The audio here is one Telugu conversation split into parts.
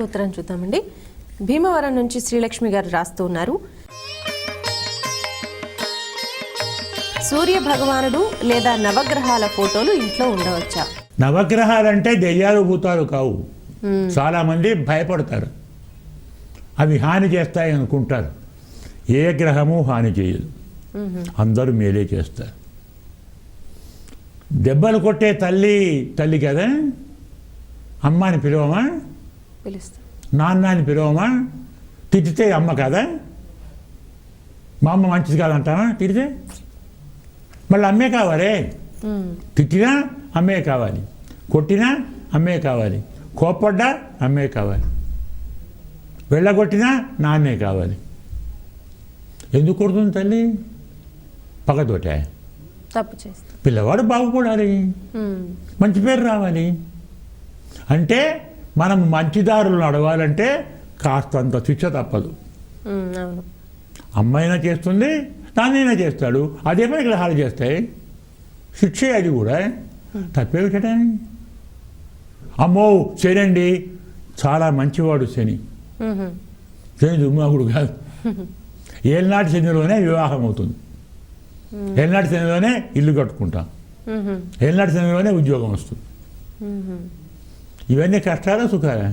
ఉత్తరం చూద్దామండి. భీమవరం నుంచి శ్రీలక్ష్మి గారు రాస్తూ ఉన్నారు. సూర్య భగవానుడు లేదా నవగ్రహాల ఫోటోలు ఇంట్లో ఉండవచ్చా? నవగ్రహాలంటే దెయ్యాలు భూతాలు కావు. చాలా మంది భయపడతారు, అవి హాని చేస్తాయి అనుకుంటారు. ఏ గ్రహము హాని చేయదు, అందరూ మేలే చేస్తారు. దెబ్బలు కొట్టే తల్లి కదా, అమ్మ అని పిలవమా, నాన్న అని పిలవమా? తిట్టితే అమ్మ కదా, మా అమ్మ మంచిది కాదంటావా? తిడితే మళ్ళీ అమ్మే కావాలి. తిట్టినా అమ్మే కావాలి, కొట్టినా అమ్మే కావాలి, కోప్పడ్డా అమ్మే కావాలి, వెళ్ళగొట్టినా నాన్నే కావాలి. ఎందుకు కొడుతుంది తల్లి? పగతోటే. తప్పు చేస్తే పిల్లవాడు బాగుపడాలి, మంచి పేరు రావాలి. అంటే మనం మంచిదారులు నడవాలంటే కాస్తంత శిక్ష తప్పదు. అమ్మైనా చేస్తుంది, నాన్నైనా చేస్తాడు, అదే పని గ్రహాలు చేస్తాయి. శిక్షే అది కూడా. తప్పేమిటా? అమ్మో శనండి, చాలా మంచివాడు శని. శని దుర్మార్గుడు కాదు. ఏళ్ళనాటి శనిలోనే వివాహం అవుతుంది, ఏళ్ళనాటి శనిలోనే ఇల్లు కట్టుకుంటాం, ఏళ్ళనాటి శనిలోనే ఉద్యోగం వస్తుంది. ఇవన్నీ కష్టాలా సుఖాలా?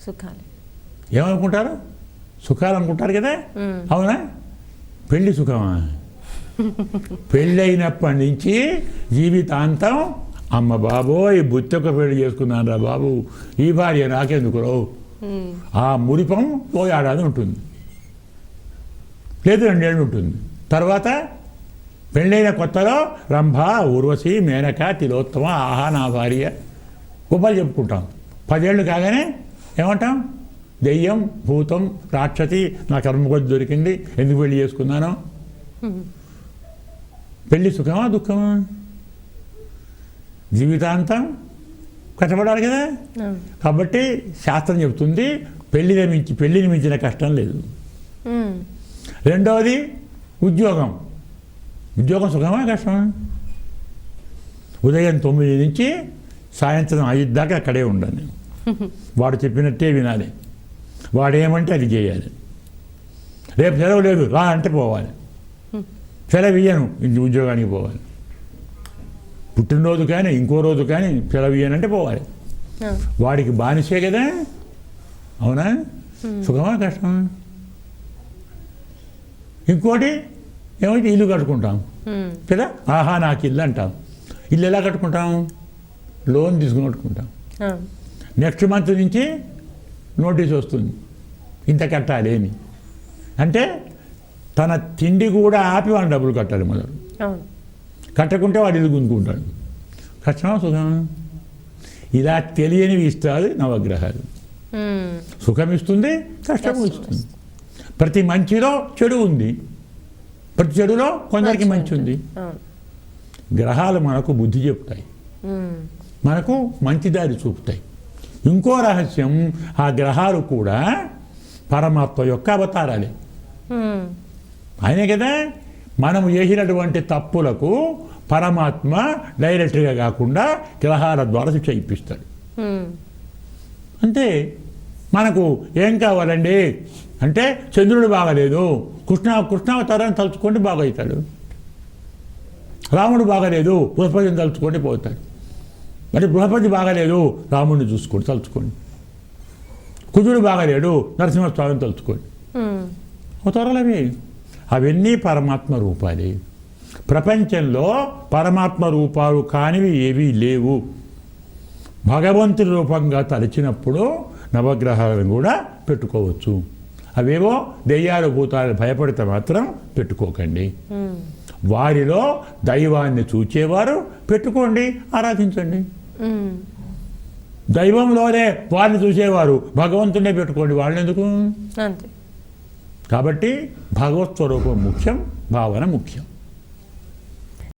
సుఖాలే. ఏమనుకుంటారు? సుఖాలు అనుకుంటారు కదా. అవునా? పెళ్ళి సుఖమా? పెళ్ళైనప్పటి నుంచి జీవితాంతం అమ్మ బాబోయ్ బుత్తొక్క పెళ్లి చేసుకున్నాను రా బాబు, ఈ భార్య నాకెందుకు రావు, ఆ మురిపం ఓ ఏడాది ఉంటుంది, లేదు 2 ఏళ్ళు ఉంటుంది. తర్వాత పెళ్ళైన కొత్తలో రంభ, ఊర్వశి, మేనక, తిలోత్తమ, ఆహా నా భార్య గొప్పలు చెప్పుకుంటాం. 10 ఏళ్ళు కాగానే ఏమంటాం? దెయ్యం, భూతం, రాక్షసి, నా కర్మకొద్ది దొరికింది, ఎందుకు పెళ్లి చేసుకున్నాను? పెళ్ళి సుఖమా దుఃఖమా? జీవితాంతం కష్టపడాలి కదా. కాబట్టి శాస్త్రం చెబుతుంది పెళ్ళిని మించిన కష్టం లేదు. రెండవది ఉద్యోగం. ఉద్యోగం సుఖమా కష్టమా? ఉదయం 9 నుంచి సాయంత్రం 5 దాకా అక్కడే ఉండాలి. వాడు చెప్పినట్టే వినాలి, వాడేమంటే అది చేయాలి. రేపు సెలవు లేదు రా అంటే పోవాలి, సెలవు ఇయ్యను ఉద్యోగానికి పోవాలి. పుట్టినరోజు కానీ ఇంకో రోజు కానీ సెలవు ఇయ్యనంటే పోవాలి. వాడికి బానిసే కదా. అవునా? సుఖమా కష్టమా? ఇంకోటి ఏమైతే ఇల్లు కట్టుకుంటాం కదా, ఆహా నాకు ఇల్లు అంటాం. ఇల్లు ఎలా కట్టుకుంటాం? లోన్ తీసుకుని కట్టుకుంటాం. నెక్స్ట్ మంత్ నుంచి నోటీస్ వస్తుంది, ఇంత కట్టాలి అని. అంటే తన తిండి కూడా ఆపి వాడిని డబ్బులు కట్టాలి మొదలు. కట్టకుంటే వాడు ఇల్లు గుంజుకుంటాడు. కష్టమా సుఖమా? ఇలా తెలియనివి ఇస్తారు నవగ్రహాలు. సుఖం ఇస్తుంది, కష్టం ఇస్తుంది. ప్రతి మంచిలో చెడు ఉంది, ప్రతి చెడులో కొందరికి మంచి ఉంది. గ్రహాలు మనకు బుద్ధి చెప్తాయి, మనకు మంచి దారి చూపుతాయి. ఇంకో రహస్యం, ఆ గ్రహాలు కూడా పరమాత్మ యొక్క అవతారాలే. ఆయనే కదా మనం చేసినటువంటి తప్పులకు పరమాత్మ డైరెక్ట్గా కాకుండా గ్రహాల ద్వారా శిక్ష ఇప్పిస్తాడు. అంతే. మనకు ఏం కావాలండి అంటే చంద్రుడు బాగలేదు, కృష్ణావతారాన్ని తలుచుకోండి బాగవుతాడు. రాముడు బాగలేదు, బృహస్పతిని తలుచుకోండి పోతాడు. మరి బృహస్పతి బాగలేదు, రాముడిని చూసుకోండి తలుచుకోండి. కుజుడు బాగలేడు, నరసింహస్వామిని తలుచుకోండి. అవతారాలు అవన్నీ పరమాత్మ రూపాలే. ప్రపంచంలో పరమాత్మ రూపాలు కానివి ఏవీ లేవు. భగవంతుని రూపంగా తలచినప్పుడు నవగ్రహాలను కూడా పెట్టుకోవచ్చు. అవేవో దెయ్యాలు భూతాలు భయపడితే మాత్రం పెట్టుకోకండి. వారిలో దైవాన్ని చూచేవారు పెట్టుకోండి, ఆరాధించండి. దైవంలోనే వారిని చూసేవారు భగవంతునే పెట్టుకోండి, వాళ్ళెందుకు? కాబట్టి భగవత్ స్వరూపం ముఖ్యం, భావన ముఖ్యం.